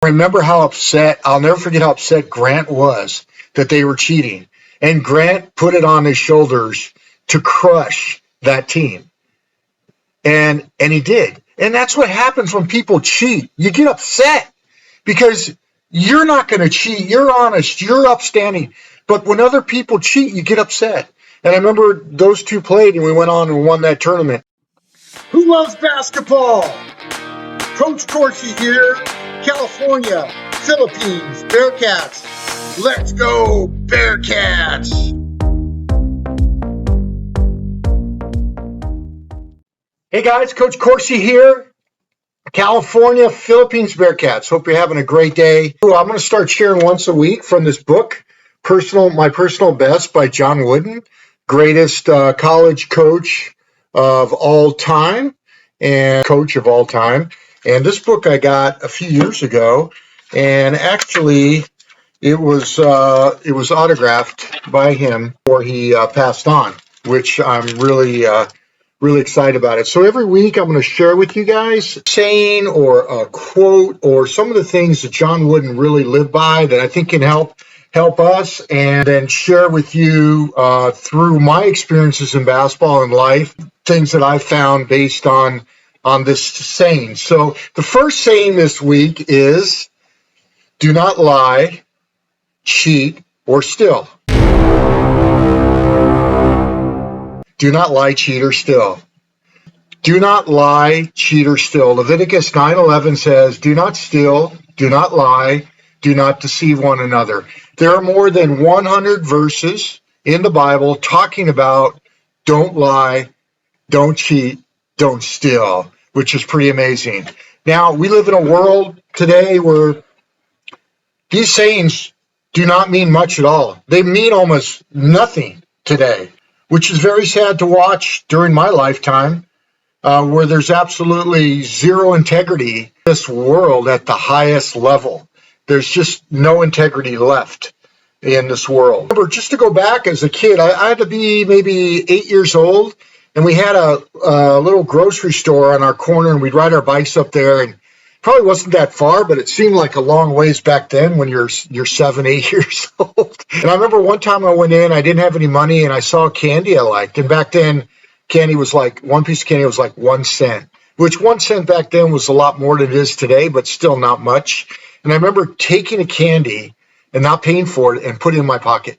Remember how upset, I'll never forget how upset Grant was that they were cheating. And Grant put it on his shoulders to crush that team. And he did. And that's what happens when people cheat. You get upset because you're not going to cheat. You're honest. You're upstanding. But when other people cheat, you get upset. And I remember those two played and we went on and won that tournament. Who loves basketball? Coach Corsi here. California, Philippines, Bearcats. Let's go, Bearcats! Hey guys, Coach Corsi here. California, Philippines, Bearcats. Hope you're having a great day. I'm going to start sharing once a week from this book, My Personal Best by John Wooden, greatest college coach of all time and coach of all time. And this book I got a few years ago, and actually it was autographed by him before he passed on, which I'm really excited about it. So every week I'm going to share with you guys a saying or a quote or some of the things that John Wooden really lived by that I think can help us, and then share with you through my experiences in basketball and life, things that I found based on this saying. So the first saying this week is, do not lie, cheat, or steal. Do not lie, cheat, or steal. Do not lie, cheat, or steal. Leviticus 9:11 says, do not steal, do not lie, do not deceive one another. There are more than 100 verses in the Bible talking about don't lie, don't cheat, don't steal, which is pretty amazing. Now, we live in a world today where these sayings do not mean much at all. They mean almost nothing today, which is very sad to watch during my lifetime, where there's absolutely zero integrity in this world at the highest level. There's just no integrity left in this world. Remember, just to go back as a kid, I had to be maybe 8 years old, and we had a little grocery store on our corner, and we'd ride our bikes up there, and probably wasn't that far, but it seemed like a long ways back then when you're 7, 8 years old. And I remember one time I went in, I didn't have any money, and I saw candy I liked. And back then, candy was like, one piece of candy was like 1 cent, which 1 cent back then was a lot more than it is today, but still not much. And I remember taking a candy and not paying for it and putting it in my pocket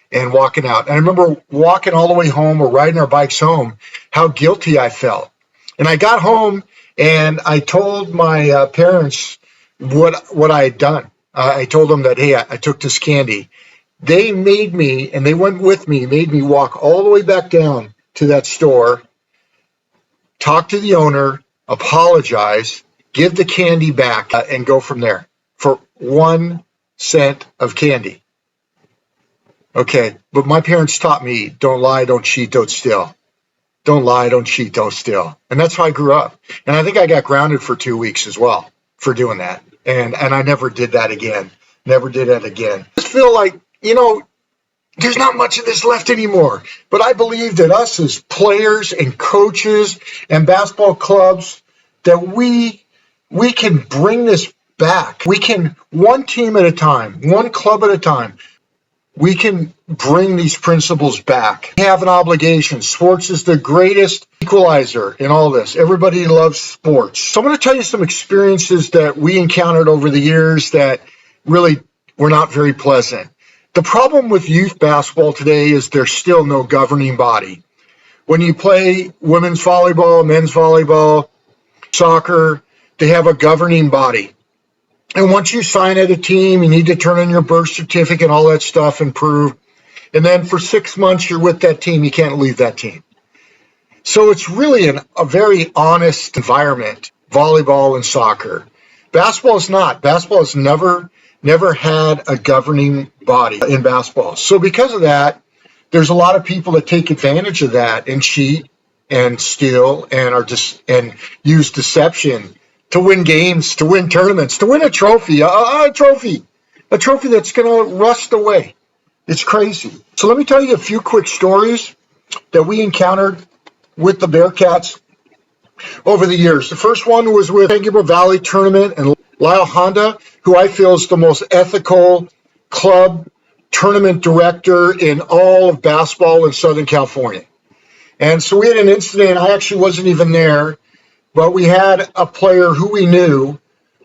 and walking out. And I remember walking all the way home or riding our bikes home, how guilty I felt. And I got home and I told my parents what I had done. I told them that, hey, I took this candy. They made me, and they went with me, made me walk all the way back down to that store, talk to the owner, apologize, give the candy back, and go from there for 1 cent of candy. Okay, but my parents taught me, don't lie, don't cheat, don't steal. Don't lie, don't cheat, don't steal. And that's how I grew up. And I think I got grounded for 2 weeks as well for doing that. And I never did that again. Never did that again. I just feel like, there's not much of this left anymore. But I believe that us as players and coaches and basketball clubs, that we can bring this back. We can, one team at a time, one club at a time, we can bring these principles back. We have an obligation. Sports is the greatest equalizer in all this. Everybody loves sports. So I'm going to tell you some experiences that we encountered over the years that really were not very pleasant. The problem with youth basketball today is there's still no governing body. When you play women's volleyball, men's volleyball, soccer, they have a governing body. And once you sign at a team, you need to turn in your birth certificate and all that stuff and prove. And then for 6 months, you're with that team. You can't leave that team. So it's really a very honest environment, volleyball and soccer. Basketball is not. Basketball has never had a governing body in basketball. So because of that, there's a lot of people that take advantage of that and cheat and steal and use deception to win games, to win tournaments, to win a trophy, a trophy that's going to rust away. It's crazy. So let me tell you a few quick stories that we encountered with the Bearcats over the years. The first one was with San Gabriel Valley tournament, and Lyle Honda, who I feel is the most ethical club tournament director in all of basketball in Southern California. And so we had an incident. I actually wasn't even there, but we had a player who we knew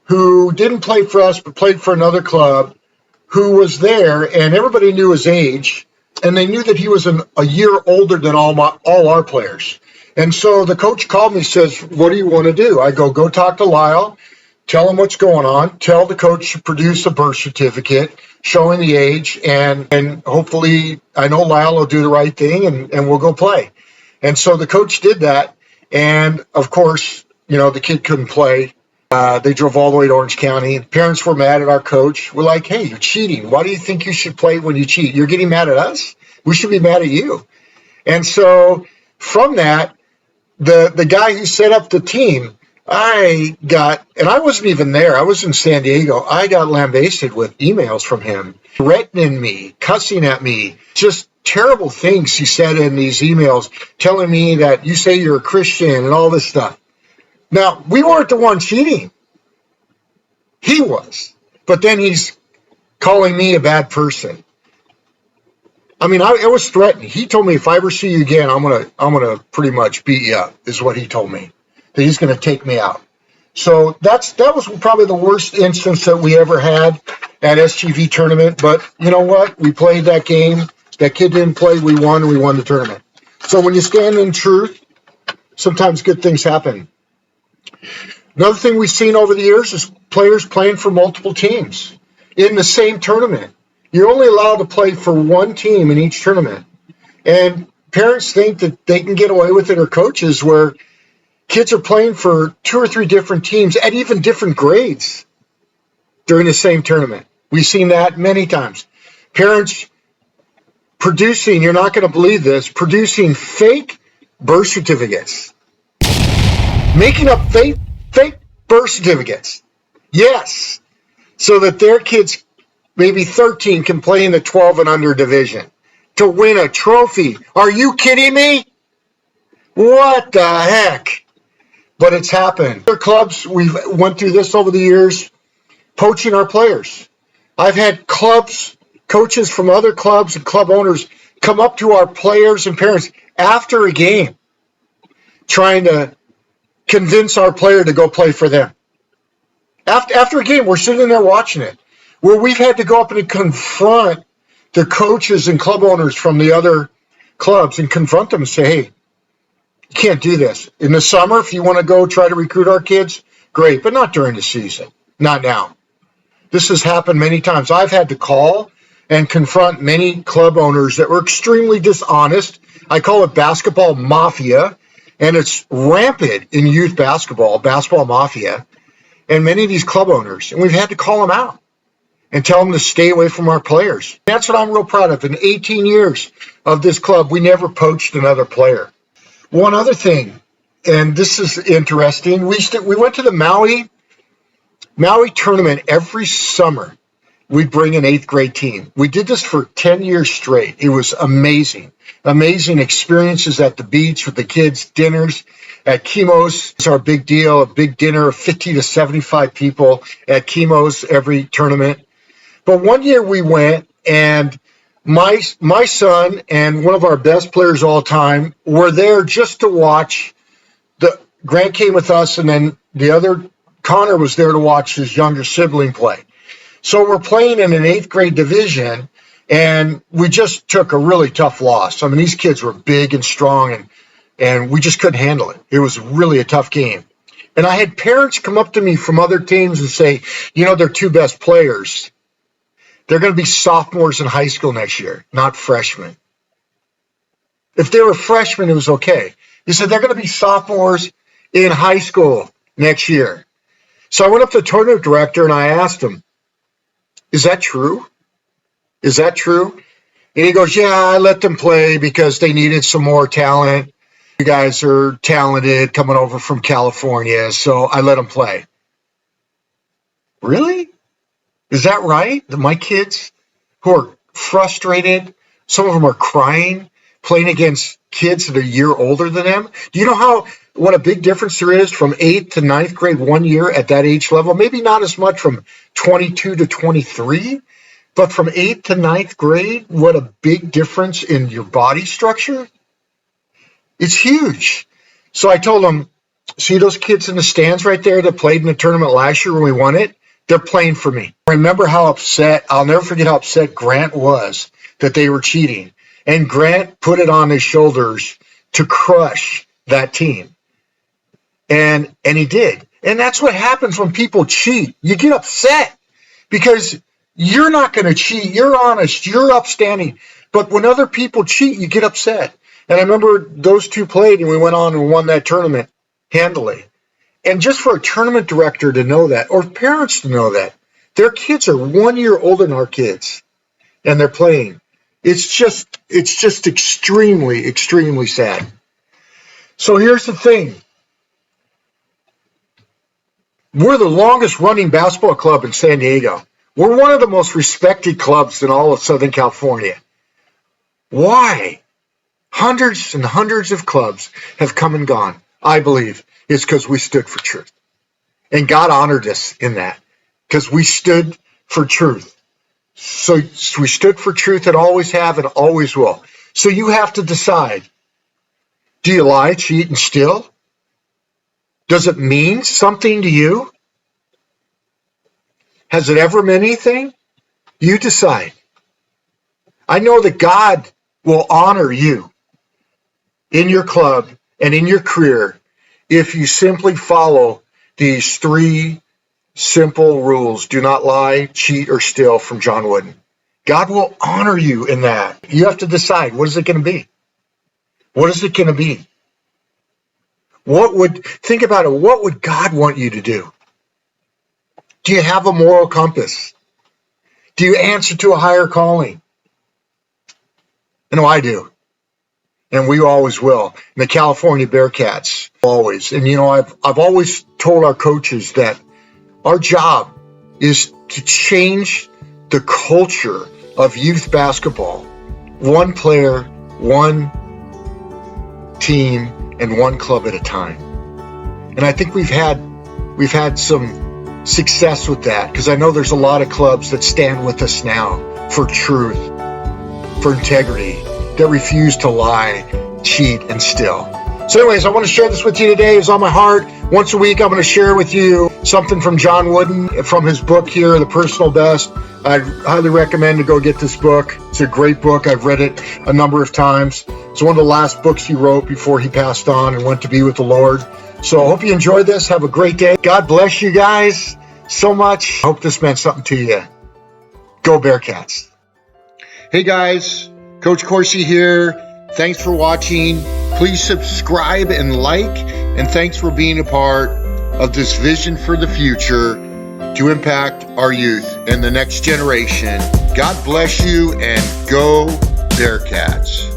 who didn't play for us but played for another club who was there, and everybody knew his age, and they knew that he was a year older than all our players. And so the coach called me, says, what do you want to do? I go talk to Lyle, tell him what's going on, tell the coach to produce a birth certificate showing the age, and hopefully, I know Lyle will do the right thing, and we'll go play. And so the coach did that, and of course, the kid couldn't play. They drove all the way to Orange County. Parents were mad at our coach. We're like, hey, you're cheating. Why do you think you should play when you cheat? You're getting mad at us? We should be mad at you. And so from that, the guy who set up the team, and I wasn't even there. I was in San Diego. I got lambasted with emails from him, threatening me, cussing at me, just terrible things he said in these emails, telling me that you say you're a Christian and all this stuff. Now, we weren't the one cheating. He was. But then he's calling me a bad person. I mean, I was threatened. He told me if I ever see you again, I'm gonna pretty much beat you up, is what he told me. That he's gonna take me out. So that was probably the worst instance that we ever had at SGV tournament. But you know what? We played that game. That kid didn't play. We won the tournament. So when you stand in truth, sometimes good things happen. Another thing we've seen over the years is players playing for multiple teams in the same tournament. You're only allowed to play for one team in each tournament. And parents think that they can get away with it, or coaches, where kids are playing for 2 or 3 different teams at even different grades during the same tournament. We've seen that many times. Parents producing, you're not going to believe this, producing fake birth certificates. Making up fake birth certificates. Yes. So that their kids, maybe 13, can play in the 12 and under division to win a trophy. Are you kidding me? What the heck? But it's happened. Other clubs, we've went through this over the years, poaching our players. I've had coaches from other clubs and club owners come up to our players and parents after a game, trying to convince our player to go play for them. After a game, we're sitting there watching it, where we've had to go up and confront the coaches and club owners from the other clubs and confront them and say, hey, you can't do this. In the summer, if you want to go try to recruit our kids, great, but not during the season. Not now. This has happened many times. I've had to call and confront many club owners that were extremely dishonest. I call it basketball mafia. And it's rampant in youth basketball mafia, and many of these club owners. And we've had to call them out and tell them to stay away from our players. That's what I'm real proud of. In 18 years of this club, we never poached another player. One other thing, and this is interesting, we went to the Maui tournament every summer. We'd bring an 8th grade team. We did this for 10 years straight. It was amazing. Amazing experiences at the beach with the kids, dinners at Chemo's. It's our big deal, a big dinner of 50 to 75 people at Chemo's every tournament. But one year we went, and my son and one of our best players all time were there just to watch. Grant came with us, and then the other, Connor, was there to watch his younger sibling play. So we're playing in an 8th grade division, and we just took a really tough loss. I mean, these kids were big and strong, and we just couldn't handle it. It was really a tough game. And I had parents come up to me from other teams and say, their 2 best players, they're going to be sophomores in high school next year, not freshmen. If they were freshmen, it was okay. He said, they're going to be sophomores in high school next year. So I went up to the tournament director, and I asked him, is that true? Is that true? And he goes, yeah, I let them play because they needed some more talent. You guys are talented coming over from California, so I let them play. Really? Is that right? That my kids who are frustrated, some of them are crying, playing against kids that are a year older than them? Do you know how what a big difference there is from 8th to 9th grade 1 year at that age level? Maybe not as much from 22 to 23, but from 8th to 9th grade, what a big difference in your body structure. It's huge. So I told them, see those kids in the stands right there that played in the tournament last year when we won it? They're playing for me. Remember how upset, I'll never forget how upset Grant was that they were cheating. And Grant put it on his shoulders to crush that team. And he did. And that's what happens when people cheat. You get upset because you're not going to cheat. You're honest. You're upstanding. But when other people cheat, you get upset. And I remember those two played and we went on and won that tournament handily. And just for a tournament director to know that, or parents to know that, their kids are 1 year older than our kids and they're playing. It's just extremely, extremely sad. So here's the thing. We're the longest running basketball club in San Diego. We're one of the most respected clubs in all of Southern California. Why? Hundreds and hundreds of clubs have come and gone. I believe it's because we stood for truth. And God honored us in that because we stood for truth. So we stood for truth and always have and always will. So you have to decide. Do you lie, cheat, and steal? Does it mean something to you? Has it ever meant anything? You decide. I know that God will honor you in your club and in your career if you simply follow these 3 simple rules. Do not lie, cheat, or steal from John Wooden. God will honor you in that. You have to decide, what is it going to be? What is it going to be? Think about it, what would God want you to do? Do you have a moral compass? Do you answer to a higher calling? I know I do. And we always will. And the California Bearcats, always. And I've always told our coaches that our job is to change the culture of youth basketball. One player, one team, and one club at a time. And I think we've had some success with that because I know there's a lot of clubs that stand with us now for truth, for integrity, that refuse to lie, cheat, and steal. So anyways, I want to share this with you today. It's on my heart. Once a week, I'm going to share with you something from John Wooden from his book here, The Personal Best. I highly recommend to go get this book. It's a great book. I've read it a number of times. It's one of the last books he wrote before he passed on and went to be with the Lord. So I hope you enjoyed this. Have a great day. God bless you guys so much. I hope this meant something to you. Go Bearcats. Hey guys, Coach Corsi here. Thanks for watching. Please subscribe and like, and thanks for being a part of this vision for the future to impact our youth and the next generation. God bless you and go Bearcats.